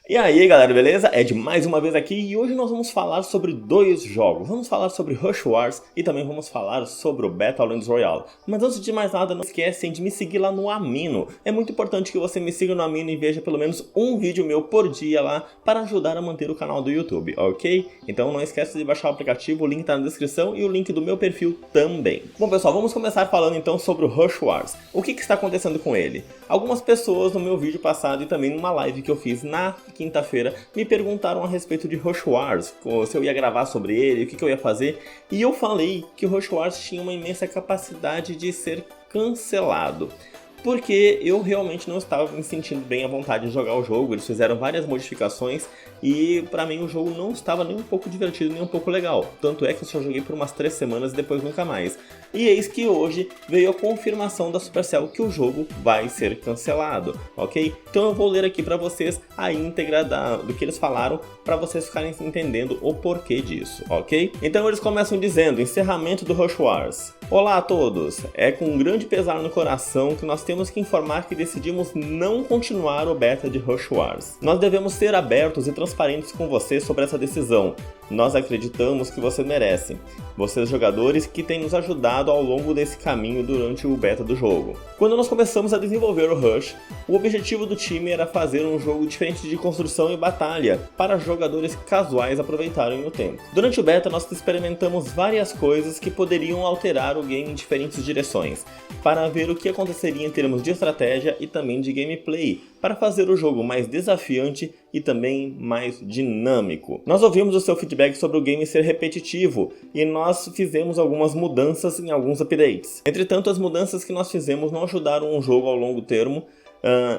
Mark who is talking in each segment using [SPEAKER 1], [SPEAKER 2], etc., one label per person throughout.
[SPEAKER 1] E aí galera, beleza? Ed mais uma vez aqui e hoje nós vamos falar sobre dois jogos. Vamos falar sobre Rush Wars e também vamos falar sobre o Battlelands Royale. Mas antes de mais nada, não esquecem de me seguir lá no Amino. É muito importante que você me siga no Amino e veja pelo menos um vídeo meu por dia lá para ajudar a manter o canal do YouTube, ok? Então não esqueça de baixar o aplicativo, o link tá na descrição e o link do meu perfil também. Bom pessoal, vamos começar falando então sobre o Rush Wars. O que está acontecendo com ele? Algumas pessoas no meu vídeo passado e também numa live que eu fiz na quinta-feira me perguntaram a respeito de Rush Wars, se eu ia gravar sobre ele, o que eu ia fazer, e eu falei que o Rush Wars tinha uma imensa capacidade de ser cancelado. Porque eu realmente não estava me sentindo bem à vontade de jogar o jogo, eles fizeram várias modificações e pra mim o jogo não estava nem um pouco divertido, nem um pouco legal. Tanto é que eu só joguei por umas 3 semanas e depois nunca mais. E eis que hoje veio a confirmação da Supercell que o jogo vai ser cancelado, ok? Então eu vou ler aqui pra vocês a íntegra do que eles falaram, pra vocês ficarem entendendo o porquê disso, ok? Então eles começam dizendo, encerramento do Rush Wars. Olá a todos, é com um grande pesar no coração que nós temos que informar que decidimos não continuar o beta de Rush Wars. Nós devemos ser abertos e transparentes com você sobre essa decisão. Nós acreditamos que você merece. Vocês jogadores que têm nos ajudado ao longo desse caminho durante o beta do jogo. Quando nós começamos a desenvolver o Rush, o objetivo do time era fazer um jogo diferente de construção e batalha, para jogadores casuais aproveitarem o tempo. Durante o beta nós experimentamos várias coisas que poderiam alterar o game em diferentes direções, para ver o que aconteceria em termos de estratégia e também de gameplay, para fazer o jogo mais desafiante e também mais dinâmico. Nós ouvimos o seu feedback sobre o game ser repetitivo e nós fizemos algumas mudanças em alguns updates. Entretanto, as mudanças que nós fizemos não ajudaram o jogo ao longo termo,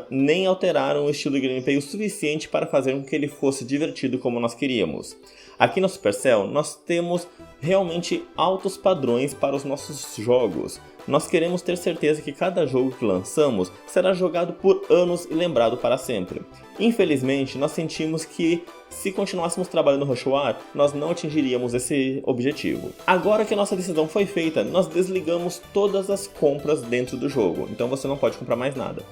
[SPEAKER 1] nem alteraram o estilo de gameplay o suficiente para fazer com que ele fosse divertido como nós queríamos. Aqui na Supercell nós temos realmente altos padrões para os nossos jogos. Nós queremos ter certeza que cada jogo que lançamos será jogado por anos e lembrado para sempre. Infelizmente, nós sentimos que se continuássemos trabalhando no Rush War, nós não atingiríamos esse objetivo. Agora que a nossa decisão foi feita, nós desligamos todas as compras dentro do jogo, então você não pode comprar mais nada.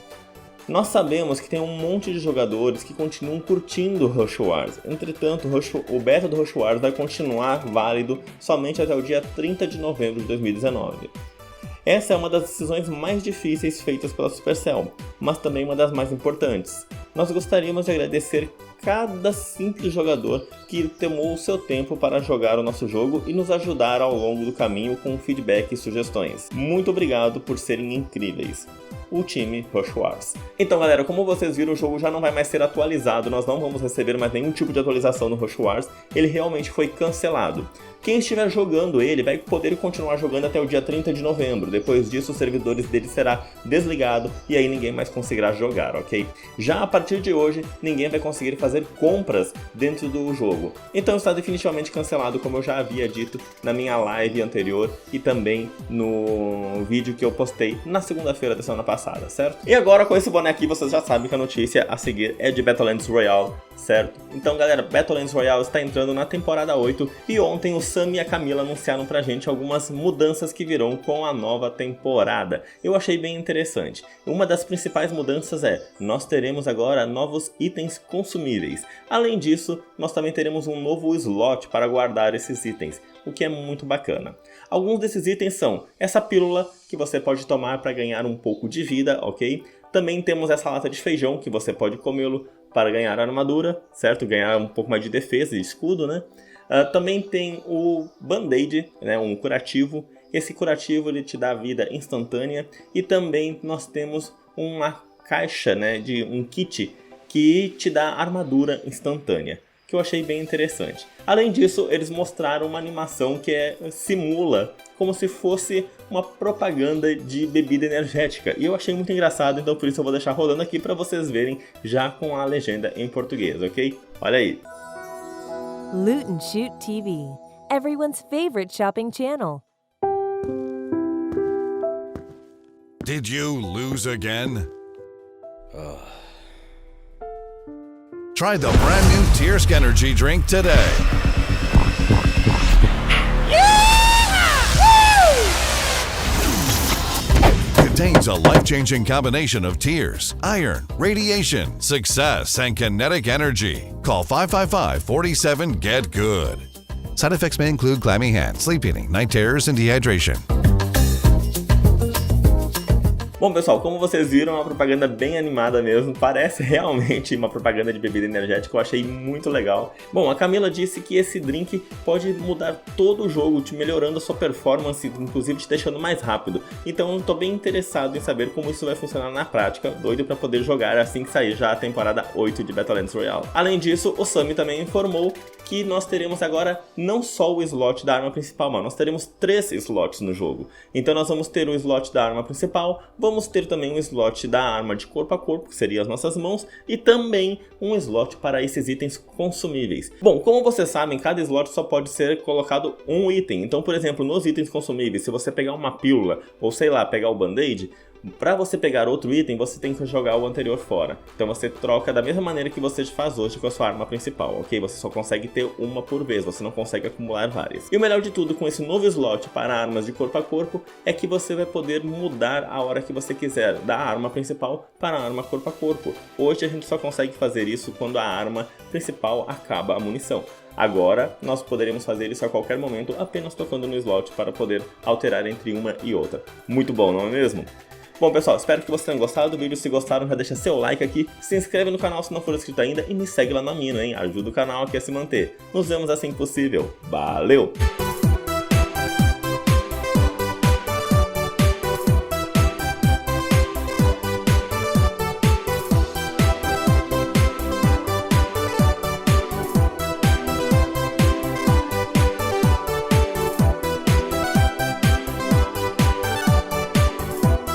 [SPEAKER 1] Nós sabemos que tem um monte de jogadores que continuam curtindo Rush Wars, entretanto o beta do Rush Wars vai continuar válido somente até o dia 30 de novembro de 2019. Essa é uma das decisões mais difíceis feitas pela Supercell, mas também uma das mais importantes. Nós gostaríamos de agradecer cada simples jogador que tomou o seu tempo para jogar o nosso jogo e nos ajudar ao longo do caminho com feedback e sugestões. Muito obrigado por serem incríveis. O time Rush Wars. Então galera, como vocês viram, o jogo já não vai mais ser atualizado, nós não vamos receber mais nenhum tipo de atualização no Rush Wars, ele realmente foi cancelado. Quem estiver jogando ele vai poder continuar jogando até o dia 30 de novembro, depois disso os servidores dele será desligado e aí ninguém mais conseguirá jogar, ok? Já a partir de hoje, ninguém vai conseguir fazer compras dentro do jogo, então está definitivamente cancelado, como eu já havia dito na minha live anterior e também no vídeo que eu postei na segunda-feira da semana passada, certo? E agora com esse boné aqui vocês já sabem que a notícia a seguir é de Battlelands Royale, certo? Então galera, Battlelands Royale está entrando na temporada 8 e ontem o Sam e a Camila anunciaram pra gente algumas mudanças que virão com a nova temporada. Eu achei bem interessante. Uma das principais mudanças é, nós teremos agora novos itens consumíveis. Além disso, nós também teremos um novo slot para guardar esses itens, o que é muito bacana. Alguns desses itens são essa pílula que você pode tomar para ganhar um pouco de vida, ok? Também temos essa lata de feijão que você pode comê-lo para ganhar armadura, certo? Ganhar um pouco mais de defesa e escudo, né? Também tem o Band-Aid, né? Um curativo. Esse curativo ele te dá vida instantânea. E também nós temos uma caixa, né? De um kit que te dá armadura instantânea, que eu achei bem interessante. Além disso, eles mostraram uma animação que simula como se fosse uma propaganda de bebida energética. E eu achei muito engraçado, então por isso eu vou deixar rolando aqui para vocês verem já com a legenda em português, ok? Olha aí.
[SPEAKER 2] Loot and Shoot TV, everyone's favorite shopping channel.
[SPEAKER 3] Did you lose again? Try the brand new Tiersk Energy drink today. contains a life-changing combination of tears, iron, radiation, success, and kinetic energy. Call 555-47-GET-GOOD. Side effects may include clammy hands, sleepiness, night terrors, and dehydration.
[SPEAKER 1] Bom, pessoal, como vocês viram, é uma propaganda bem animada mesmo, parece realmente uma propaganda de bebida energética, eu achei muito legal. Bom, a Camila disse que esse drink pode mudar todo o jogo, te melhorando a sua performance, inclusive te deixando mais rápido. Então eu tô bem interessado em saber como isso vai funcionar na prática, doido pra poder jogar assim que sair já a temporada 8 de Battlelands Royale. Além disso, o Sammy também informou que nós teremos agora não só o slot da arma principal, mas nós teremos 3 slots no jogo. Então nós vamos ter o slot da arma principal, vamos ter também um slot da arma de corpo a corpo, que seria as nossas mãos, e também um slot para esses itens consumíveis. Bom, como vocês sabem, cada slot só pode ser colocado um item. Então, por exemplo, nos itens consumíveis, se você pegar uma pílula, ou sei lá, pegar o band-aid, para você pegar outro item, você tem que jogar o anterior fora. Então você troca da mesma maneira que você faz hoje com a sua arma principal, ok? Você só consegue ter uma por vez, você não consegue acumular várias. E o melhor de tudo com esse novo slot para armas de corpo a corpo é que você vai poder mudar a hora que você quiser, da arma principal para a arma corpo a corpo. Hoje a gente só consegue fazer isso quando a arma principal acaba a munição. Agora, nós poderemos fazer isso a qualquer momento, apenas tocando no slot para poder alterar entre uma e outra. Muito bom, não é mesmo? Bom, pessoal, espero que vocês tenham gostado do vídeo. Se gostaram, já deixa seu like aqui, se inscreve no canal se não for inscrito ainda e me segue lá na mina, hein? Ajuda o canal aqui a se manter. Nos vemos assim que possível. Valeu!